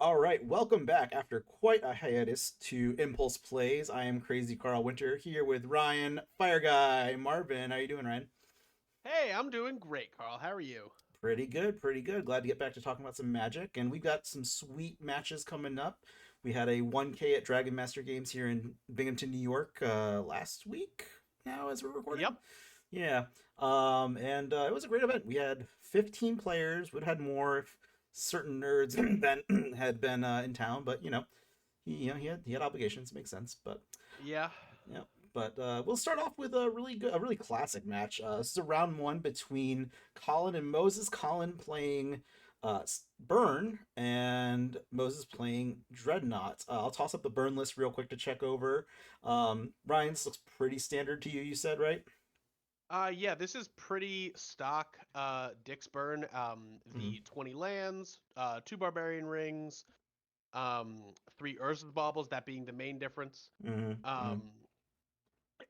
All right, welcome back after quite a hiatus to Impulse Plays. I am Crazy Carl Winter here with Ryan, Fire Guy, Marvin. How you doing, Ryan? Hey, I'm doing great, Carl. How are you? Pretty good, pretty good. Glad to get back to talking about some Magic, and we've got some sweet matches coming up. We had a 1K at Dragon Master Games here in Binghamton, New York, last week. Now, as we're recording, Yep. yeah. And it was a great event. We had 15 players. We'd had more if certain nerds had been in town, but he had obligations. Makes sense, but Yeah. yeah. But we'll start off with a really classic match. This is a round one between Colin and Moses. Colin playing Burn and Moses playing Dreadnought. I'll toss up the Burn list real quick to check over. Ryan, this looks pretty standard to you. You said right? Yeah, this is pretty stock Dick's Burn. Mm-hmm. The 20 lands, two barbarian rings, three Urza's baubles, that being the main difference. Mm-hmm. Um,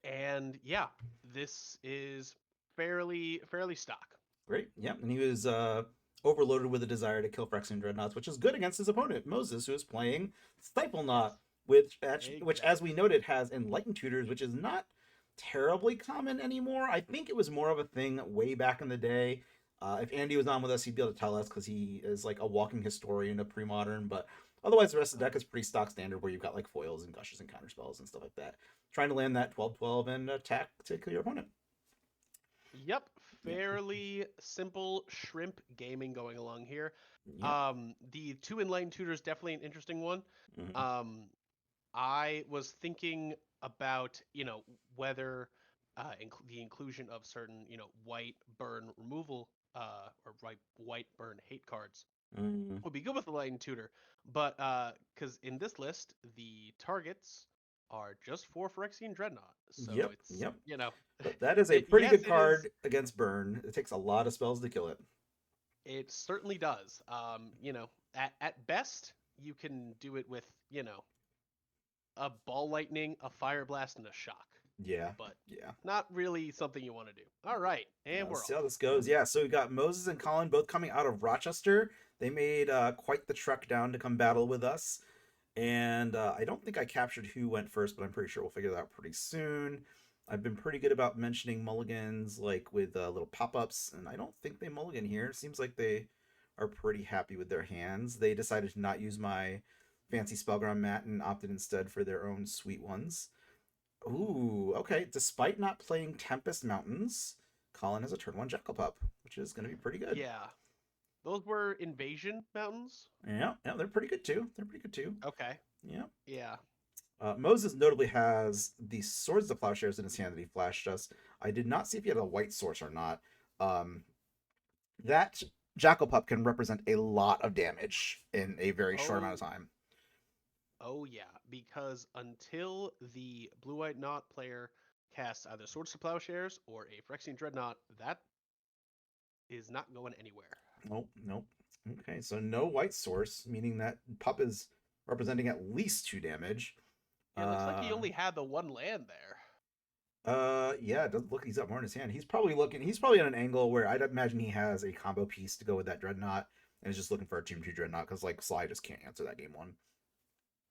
and yeah, this is fairly stock. Great. Yep. And he was overloaded with a desire to kill Phyrexian Dreadnoughts, which is good against his opponent, Moses, who is playing Stifle Knot, which, as we Exactly. noted, has Enlightened Tutors, which is not terribly common anymore. I think it was more of a thing way back in the day. If Andy was on with us, he'd be able to tell us because he is like a walking historian of pre-modern. But otherwise, the rest of the deck is pretty stock standard, where you've got like foils and gushes and counterspells and stuff like that. Trying to land that 12/12 and attack to kill your opponent. Yep, Yep. fairly simple shrimp gaming going along here. Yep. The two inline tutors definitely an interesting one. Mm-hmm. Um, I was thinking about, whether the inclusion of certain, white burn removal or white burn hate cards Mm-hmm. would be good with the Lightning Tutor. But because in this list, the targets are just for Phyrexian Dreadnought. So Yep, it's, yep. you know, But that is a pretty yes, good it is. card against Burn. It takes a lot of spells to kill it. It certainly does. At best, you can do it with, a ball lightning, a fire blast, and a shock. Yeah, But yeah. not really something you want to do. All right, Yeah, and let's we're see how off. this goes. Yeah, so we got Moses and Colin both coming out of Rochester. They made quite the trek down to come battle with us. And I don't think I captured who went first, but I'm pretty sure we'll figure that out pretty soon. I've been pretty good about mentioning mulligans, like with little pop-ups, and I don't think they mulligan here. Seems like they are pretty happy with their hands. They decided to not use my fancy Spellground mat and opted instead for their own sweet ones. Ooh, okay. Despite not playing Tempest Mountains, Colin has a turn one Jackal Pup, which is going to be pretty good. Yeah, those were invasion mountains. Yeah, yeah, they're pretty good too. They're pretty good too. Okay. Yeah. Yeah. Moses notably has the Swords of Plowshares in his hand that he flashed us. I did not see if he had a white source or not. Um, that Jackal Pup can represent a lot of damage in a very short amount of Oh, time. oh yeah. Because until the blue-white knot player casts either Swords to Plowshares or a Phyrexian Dreadnought, that is not going anywhere. Nope, nope. Okay, so no white source, meaning that Pup is representing at least two damage. Yeah, it looks like he Uh, only had the one land there. yeah, it doesn't look he's got more in his hand. He's probably at an angle where I'd imagine he has a combo piece to go with that Dreadnought and is just looking for a Team 2 Dreadnought because, like, Sly just can't answer that game one.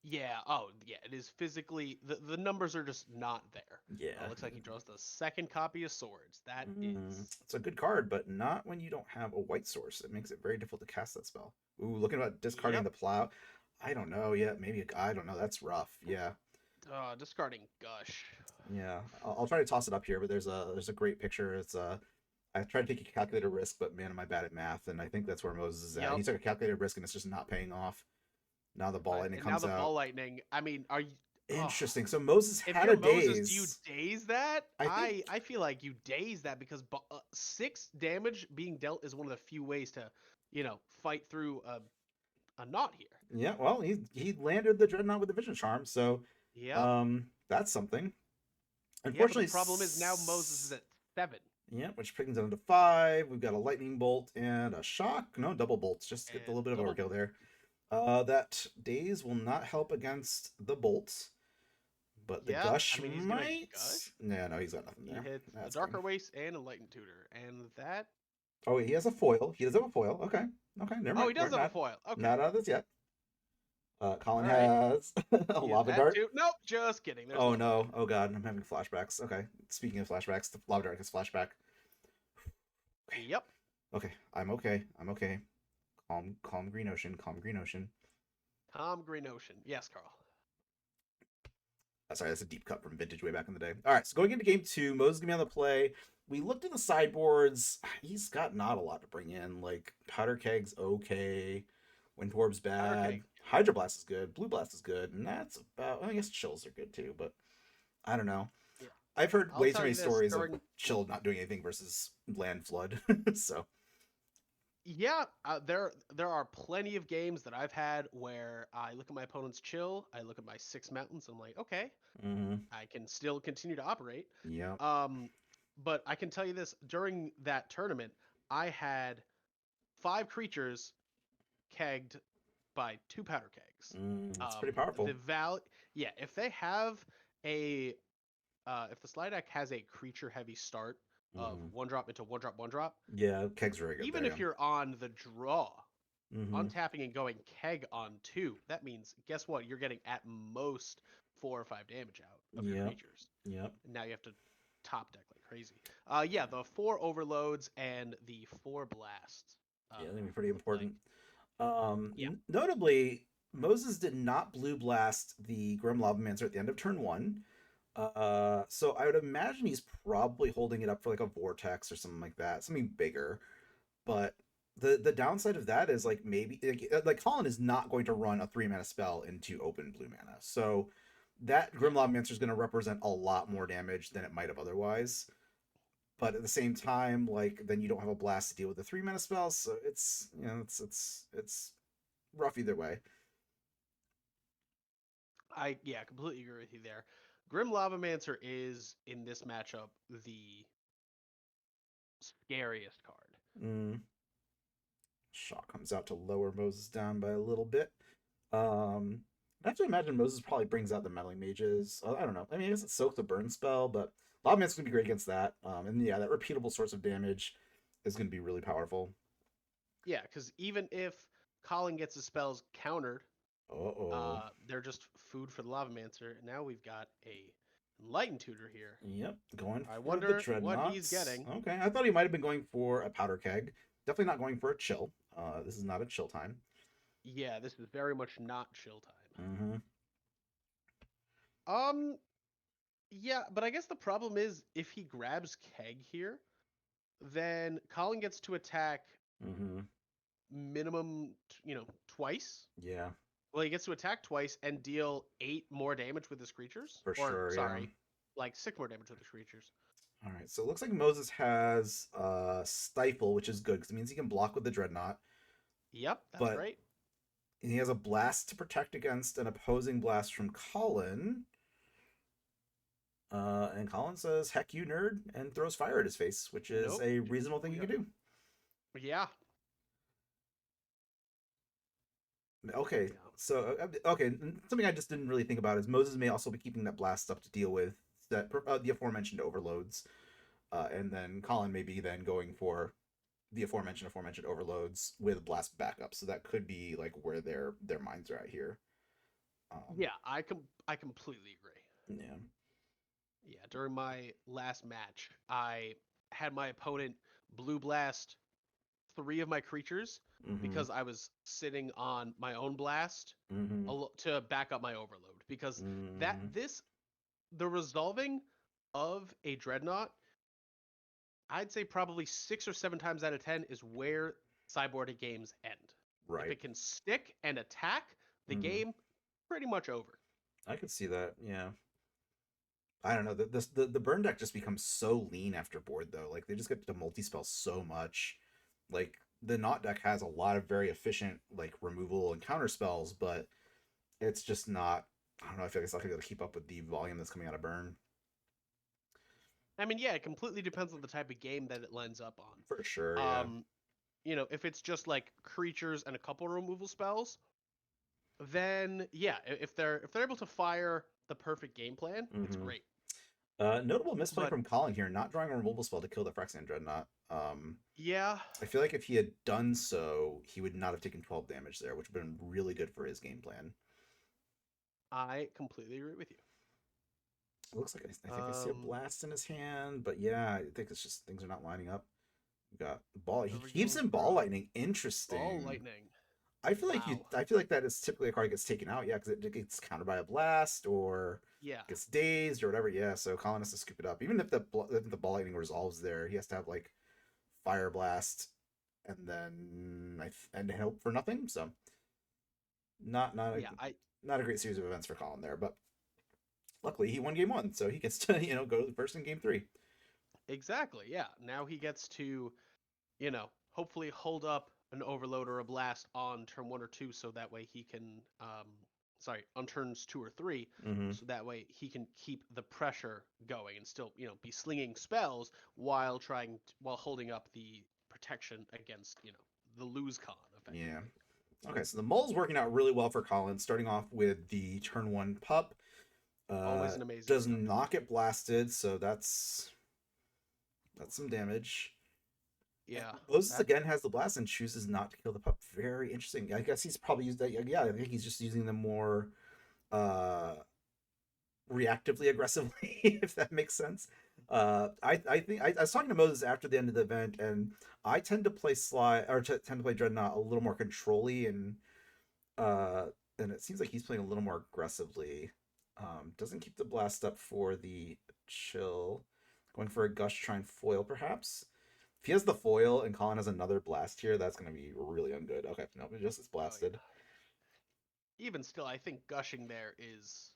Yeah, oh yeah, it is physically the numbers are just not there. Yeah. Looks like he draws the second copy of swords. That is It's a good card, but not when you don't have a white source. It makes it very difficult to cast that spell. Ooh, looking about discarding yep. the plow. I don't know. Yeah, maybe I don't know. That's rough. Yeah, Discarding gush. yeah. I'll try to toss it up here, but there's a great picture. I tried to take a calculated risk, but man, am I bad at math, and I think that's where Moses is at. Yep. He took a calculated risk, and it's just not paying off. Now the ball lightning And now comes the out. ball lightning. I mean, are you? Oh, Interesting. So Moses if had you're a Moses, do you daze. daze that? I think. I feel like you daze that because six damage being dealt is one of the few ways to, fight through a knot here. Yeah. Well, he landed the dreadnought with the vision charm, so Yep. that's something. Yeah, but the Unfortunately, problem is now Moses is at 7. yeah, which brings it down to five. We've got a lightning bolt and a shock. No, double bolts. Just get a And little bit of double overkill bolt. there. That daze will not help against the bolts, but the Yep. gush I mean, he's gonna might. gush. No, no, he's got nothing He there. hits a That's good. Darker Waste and a Lightning Tutor, and that. Oh, he has a foil. He does have a foil. Okay, okay, never Oh, mind. he We're does have a not foil. Okay. not out of this yet. Colin All right. has a Yeah, lava that dart. too. Nope, just kidding. There's Oh lava dart. no! Oh god, I'm having flashbacks. Okay, speaking of flashbacks, the lava dart has flashback. Okay, Yep. okay, I'm okay. I'm okay. Calm, calm green ocean. Calm green ocean. Tom Green Ocean. Yes, Carl. Sorry, that's a deep cut from vintage way back in the day. All right, so going into game two, Mo's gonna be on the play. We looked at the sideboards. He's got not a lot to bring in. Like Powder Keg's okay, Windwarp's Powder bad, Keg. Hydro Blast is good, Blue Blast is good, and that's about. I guess chills are good too, but I don't know. Yeah. I've heard I'll way too tell many you this stories of during. chill not doing anything versus land flood. So Yeah, there are plenty of games that I've had where I look at my opponent's chill, I look at my 6 mountains, I'm like, okay, mm-hmm. I can still continue to operate. Yeah. Um, but I can tell you this: during that tournament, I had 5 creatures kegged by 2 powder kegs. That's pretty powerful. The val, yeah, if they have a if the slide deck has a creature heavy start of Mm-hmm. 1 drop into 1 drop 1 drop, Yeah, Keg's very good even there. if you're on the draw, Mm-hmm. untapping and going keg on 2, that means guess what? You're getting at most 4 or 5 damage out of your Yep. creatures. Yep. And now you have to top deck like crazy. Yeah, the 4 overloads and the 4 blasts. Yeah, that'd be pretty Look like important. yeah, Notably, Moses did not blue blast the Grim Lavamancer at the end of turn one. So I would imagine he's probably holding it up for like a vortex or something like that, something bigger. But the downside of that is like maybe like Colin is not going to run a 3 mana spell into open blue mana. So that yeah. Grim Lavamancer is going to represent a lot more damage than it might have otherwise. But at the same time, like then you don't have a blast to deal with the 3 mana spell, so it's it's rough either way. I yeah, completely agree with you there. Grim Lavamancer is in this matchup the scariest card. Mm. Shock comes out to lower Moses down by a little bit. I have to imagine Moses probably brings out the meddling mages. I don't know. I mean, I guess it soaks the burn spell, but Lavamancer's gonna be great against that. And yeah, that repeatable source of damage is gonna be really powerful. Yeah, because even if Colin gets his spells countered, Uh-oh. they're just food for the Lavamancer. Now we've got a Enlightened Tutor here. Yep, going I for the wonder what he's dreadnoughts. getting. Okay, I thought he might have been going for a powder keg. Definitely not going for a chill. This is not a chill time. Yeah, this is very much not chill time. Mm-hmm. Yeah, but I guess the problem is if he grabs Keg here, then Colin gets to attack Mm-hmm. minimum, twice. Yeah, Well, he gets to attack twice and deal 8 more damage with his creatures. for Or, sure. Yeah. sorry, like 6 more damage with his creatures. All right, so it looks like Moses has Stifle, which is good because it means he can block with the Dreadnought, Yep, that's but right. he has a blast to protect against an opposing blast from Colin. And Colin says, heck you, nerd, and throws fire at his face, which is Nope. a reasonable thing you can do. Yeah. Okay, Yeah. so, okay, something I just didn't really think about is Moses may also be keeping that blast up to deal with that the aforementioned overloads. And then Colin may be then going for the aforementioned overloads with blast backup. So that could be like where their minds are at here. Yeah, I completely agree. Yeah. Yeah, during my last match, I had my opponent blue blast 3 of my creatures Mm-hmm. because I was sitting on my own blast Mm-hmm. to back up my overload because that Mm-hmm. this the resolving of a dreadnought, I'd say probably 6 or 7 times out of 10 is where sideboarded games end. If Right. it can stick and attack, the Mm-hmm. game pretty much over. I could see that. Yeah. I don't know. The burn deck just becomes so lean after board though. Like they just get to multi-spell so much. Like the Nought deck has a lot of very efficient like removal and counter spells, but it's just not. I don't know. I feel like it's not gonna be able to keep up with the volume that's coming out of burn. I mean, yeah, it completely depends on the type of game that it lends up For sure. on. Yeah. If it's just like creatures and a couple removal spells, then yeah, if they're able to fire the perfect game plan, it's Mm-hmm. great. Notable misplay But from Colin here, not drawing a removal spell to kill the Phyrexian Dreadnought. yeah, I feel like if he had done so, he would not have taken 12 damage there, which would have been really good for his game plan. I completely agree with you. It looks like I think I see a Um, blast in his hand, but yeah, I think it's just things are not lining up. We got ball. He are we keeps going in for ball a lightning. ball Interesting. lightning? I feel like you. Wow. I feel like that is typically a card that gets taken out. Yeah, because it gets countered by a blast or Yeah. gets dazed or whatever. Yeah, so Colin has to scoop it up. Even if the ball lightning resolves there, he has to have like fire blast and then and hope for nothing. So not a Yeah. I not a great series of events for Colin there, but luckily he won game one, so he gets to go to the first in game three. exactly. Yeah. Now he gets to, hopefully hold up an overload or a blast on turn 1 or 2, so that way he can, sorry, on turns 2 or 3, Mm-hmm. so that way he can keep the pressure going and still, be slinging spells while holding up the protection against, the lose con Yeah. effectively. Okay, so the mull's working out really well for Colin, starting off with the turn one pup. Uh, Always an amazing does setup. not get blasted, so that's some damage. And Yeah. Moses That again has the blast and chooses not to kill the pup. Very interesting. I guess he's probably used that. Yeah, I think he's just using them more uh, reactively aggressively, if that makes sense. I think I was talking to Moses after the end of the event, and I tend to play tend to play Dreadnought a little more controlly, uh, and it seems like he's playing a little more aggressively. Doesn't keep the blast up for the chill. Going for a gush, try and foil perhaps. If he has the foil and Colin has another blast here, that's going to be really ungood. Okay, no, it just is Oh yeah. blasted. Even still, I think gushing there is.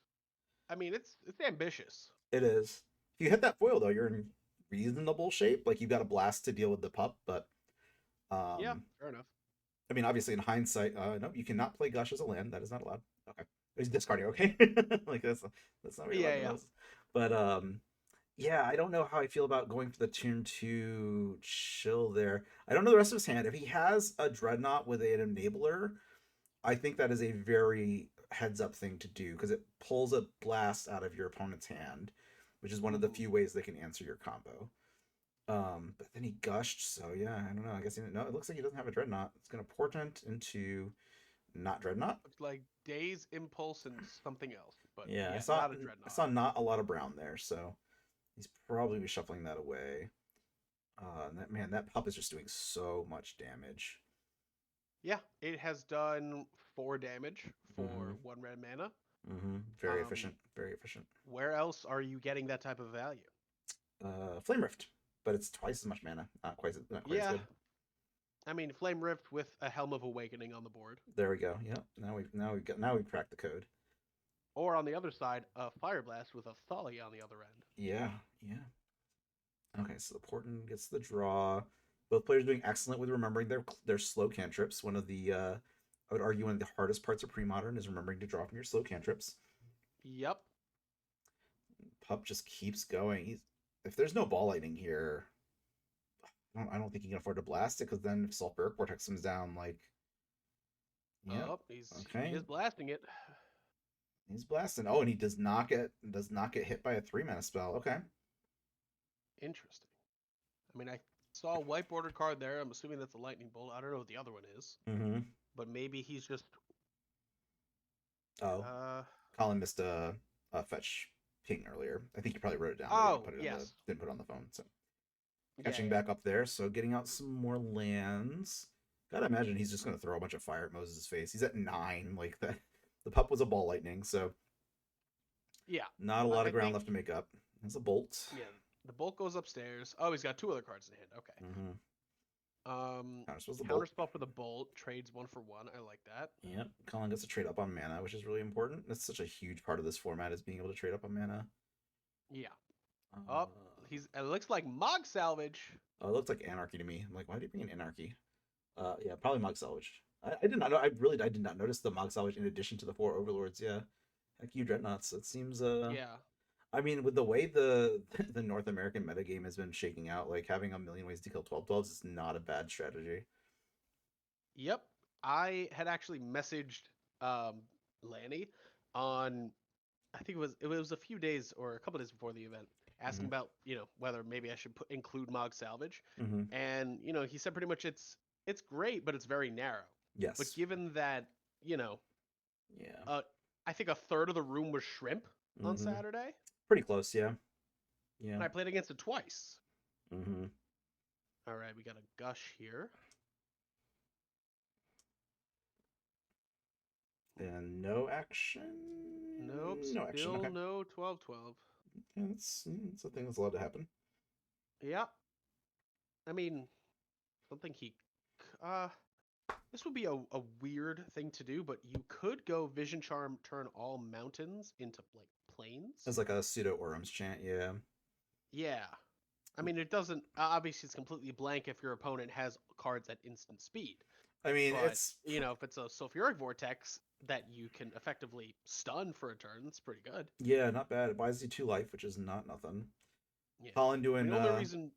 I mean, it's ambitious. It is. If you hit that foil though, you're in reasonable shape. Like you've got a blast to deal with the pup, but Yeah, um, fair enough. I mean, obviously in hindsight, no, you cannot play gush as a land. That is not allowed. Okay, he's discarding. Okay, like that's not what you're allowed Yeah, to yeah. know. But yeah, I don't know how I feel about going for the turn two chill there. I don't know the rest of his hand. If he has a dreadnought with an enabler, I think that is a very heads up thing to do because it pulls a blast out of your opponent's hand, which is one of the Hmm. few ways they can answer your combo. But then he gushed, so yeah, I don't know. I guess he didn't know. It looks like he doesn't have a dreadnought. It's gonna portent into not dreadnought. Looks like Days, Impulse, and something else. But Yeah, yeah, not a I Dreadnought. saw not a lot of brown there, so he's probably shuffling that away. And that man, that pup is just doing so much damage. Yeah, it has done 4 damage Mm-hmm. for 1 red mana. Mm-hmm. Very Um, efficient. Very efficient. where else are you getting that type of value? Flame Rift, but it's twice as much mana. Not quite as Yeah, good. I mean, Flame Rift with a Helm of Awakening on the board. There we go. Yep. Now we've cracked the code. Or on the other side, a Fire Blast with a Thali on the other end. Yeah. Yeah. Okay, so the Portent gets the draw. Both players doing excellent with remembering their slow cantrips. One of the I would argue one of the hardest parts of pre-modern is remembering to draw from your slow cantrips. Yep. Pup just keeps going. He's if there's no ball lightning here, I don't think he can afford to blast it because then if Sulfuric Vortex comes down, like yeah, Oh, he okay, is blasting it. he's blasting. Oh, and he does not get hit by a 3 mana spell. Okay, Interesting. I mean, I saw a white border card there. I'm assuming that's a lightning bolt. I don't know what the other one is, mm-hmm. but maybe he's just. Oh, Uh. Colin missed a fetch ping earlier. I think you probably wrote it down, but Oh, yes. didn't put it on the phone. So Yeah, catching yeah. back up there. So getting out some more lands. Gotta imagine he's just gonna throw a bunch of fire at Moses' face. He's at 9. Like that, the pup was a ball lightning, so Yeah. not a lot I of ground think. left to make up. There's a bolt. Yeah. The bolt goes upstairs. Oh, he's got 2 other cards in hand. Okay. Mm-hmm. Um, Counter spells the bolt. Counterspell for the bolt trades 1 for 1. I like that. Yep. Colin gets to trade up on mana, which is really important. That's such a huge part of this format is being able to trade up on mana. Yeah. Uh, Oh, he's. It looks like Mog Salvage. it looks like Anarchy to me. I'm like, why do you bring an Anarchy? Yeah, probably Mog Salvage. I did not know. I did not notice the Mog Salvage in addition to the 4 Overlords. Yeah, heck you Dreadnoughts. It seems Yeah. I mean, with the way the the North American metagame has been shaking out, like having a million ways to kill 12/12s is not a bad strategy. Yep. I had actually messaged Lanny on. I think it was a few days or a couple days before the event, asking Hmm. about whether maybe I should include Mog Salvage, Hmm. and he said pretty much it's great, but it's very narrow. But Yes. given that you know Yeah. uh, I think a third of the room was shrimp on Mm-hmm. Saturday, Pretty close, yeah. Yeah. and I played against it twice. Mm-hmm. All right, we got a gush here. And no action. Nope, No action. still Okay. no 12-12. Yeah, it's a thing that's allowed to happen. Yeah, I mean, something he, uh, this would be a weird thing to do, but you could go Vision Charm, turn all mountains into like plains. It's like a pseudo Orum's chant. Yeah. Yeah, I mean, it doesn't. Obviously, it's completely blank if your opponent has cards at instant speed. I mean, But if it's a sulfuric vortex that you can effectively stun for a turn, it's pretty good. yeah, not bad. It buys you 2 life, which is not nothing. Yeah. Colin doing The only reason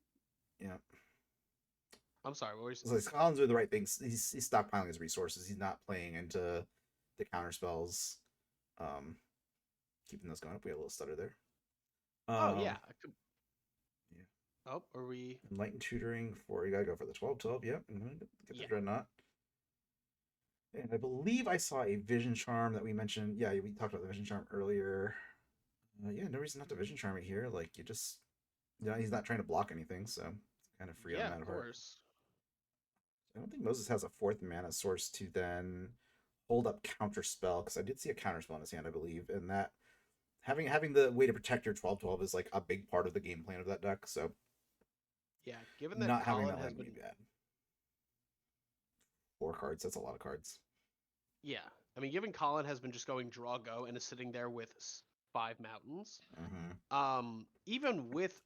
yeah. I'm sorry, what were you So like, Colin's doing the right things. He's stockpiling his resources. He's not playing into the counter spells. Keeping those going up. We had a little stutter there. Oh yeah. Yeah. Oh, are we Enlightened tutoring for you gotta go for the 12/12. Yep. Get the dreadnought. And I believe I saw a vision charm that we mentioned. Yeah, we talked about the vision charm earlier. Yeah, no reason not to vision charm it here. Like you just, he's not trying to block anything, so it's kind of free on Yeah, that of part. course. I don't think Moses has a fourth mana source to then hold up counter spell because I did see a counter spell in his hand, I believe, and that having the way to protect your 12/12 is like a big part of the game plan of that deck. So Yeah, given that not having Colin that has land would been be bad. 4 cards, that's a lot of cards. Yeah. I mean, given Colin has been just going draw go and is sitting there with 5 mountains. Even with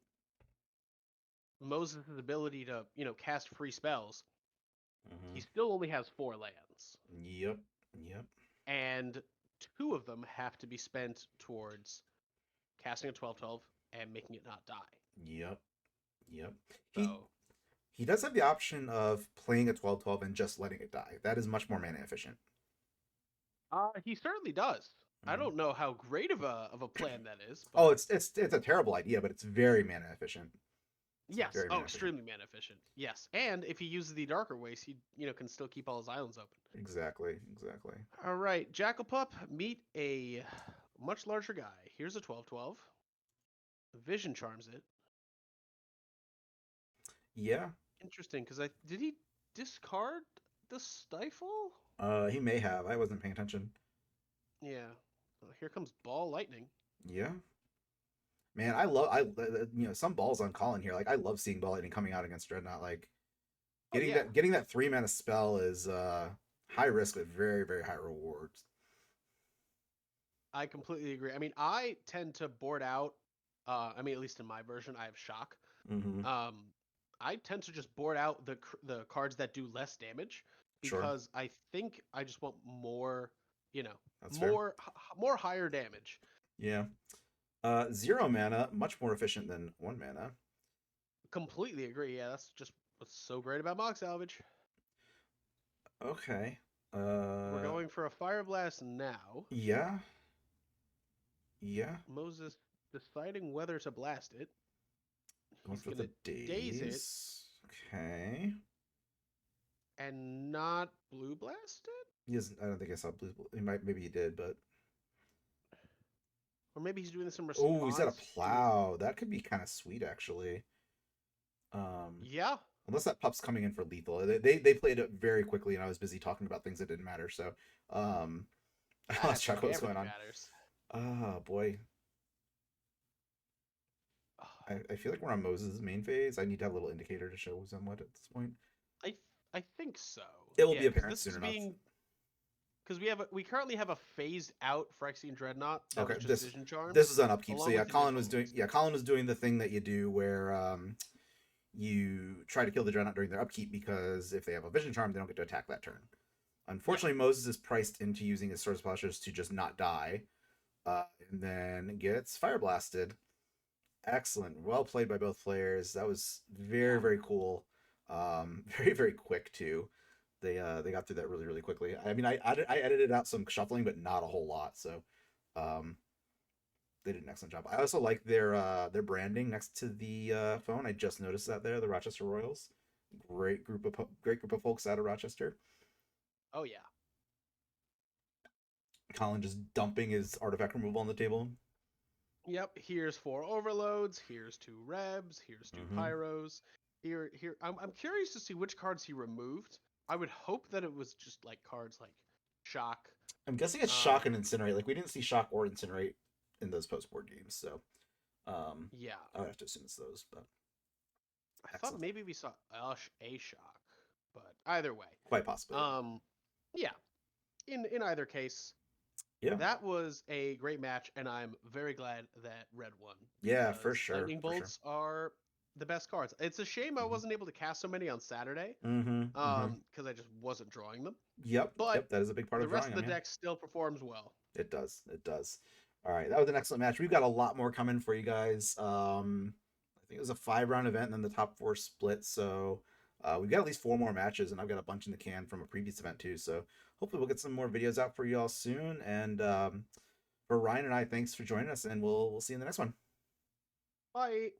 Moses' ability to, cast free spells, he still only has 4 lands. Yep. Yep. And 2 of them have to be spent towards casting a 12/12 and making it not die. Yep. Yep. So He does have the option of playing a 12/12 and just letting it die. That is much more mana efficient. he certainly does. I don't know how great of a plan that is. But... Oh, it's a terrible idea, but it's very mana efficient. Yes. Oh, extremely mana efficient. Yes. And if he uses the darker waste, he can still keep all his islands open. Exactly. All right, Jackal-Pup, meet a much larger guy. Here's a 12/12. Vision charms it. Yeah. Interesting, because did he discard the stifle? He may have. I wasn't paying attention. Yeah. Well, here comes ball lightning. Yeah. Man, some balls on Colin here. Like I love seeing ball lightning coming out against Dreadnought. Like getting that 3 mana spell is high risk with very, very high rewards. I completely agree. I mean, I tend to board out. At least in my version, I have shock. Mm-hmm. I tend to just board out the cards that do less damage because I think I just want more, That's more higher damage. Yeah. 0 mana, much more efficient than 1 mana. Completely agree. Yeah, that's just what's so great about Mox Salvage. Okay. We're going for a Fire Blast now. Yeah. Yeah. Moses deciding whether to blast it. Going for the daze it. Okay. And not blue blast it? Yes, I don't think I saw blue. Maybe he did, but or maybe he's doing this in response. Oh, he's got a plow. That could be kind of sweet, actually. Yeah. Unless that pup's coming in for lethal. They played it very quickly, and I was busy talking about things that didn't matter. So, I lost track of what's going on. Matters. Oh boy. I feel like we're on Moses' main phase. I need to have a little indicator to show somewhat at this point. I think so. It will be apparent soon enough. Because we currently have a phased out Phyrexian Dreadnought. Okay, this Vision Charm. This is on upkeep. So yeah, Colin was doing the thing that you do where you try to kill the Dreadnought during their upkeep because if they have a Vision Charm, they don't get to attack that turn. Unfortunately, Moses is priced into using his Sword Splashers to just not die, and then gets Fire Blasted. Excellent, well played by both players. That was very, very cool. Very, very quick too. They got through that really, really quickly. I mean, I edited out some shuffling, but not a whole lot. So, they did an excellent job. I also like their branding next to the phone. I just noticed that there, the Rochester Royals. Great group of folks out of Rochester. Oh yeah. Colin just dumping his artifact removal on the table. Yep, here's 4 overloads, here's 2 rebs, here's 2 pyros. I'm curious to see which cards he removed. I would hope that it was just like cards like shock. I'm guessing it's shock and incinerate. Like we didn't see shock or incinerate in those post board games, so Yeah, I would have to assume it's those. But I thought maybe we saw a shock, but either way, quite possibly. yeah. In either case, Yeah, that was a great match, and I'm very glad that Red won. Yeah, for sure. Lightning bolts are the best cards. It's a shame I Mhm. wasn't able to cast so many on Saturday, because I just wasn't drawing them. Yep, But that is a big part the of drawing rest of the them. deck still performs well. It does. It does. All right, that was an excellent match. We've got a lot more coming for you guys. I think it was a 5 round event, and then the top 4 split. So we've got at least 4 more matches, and I've got a bunch in the can from a previous event too. So hopefully we'll get some more videos out for you all soon. And for Ryan and I, thanks for joining us, and we'll see you in the next one. Bye.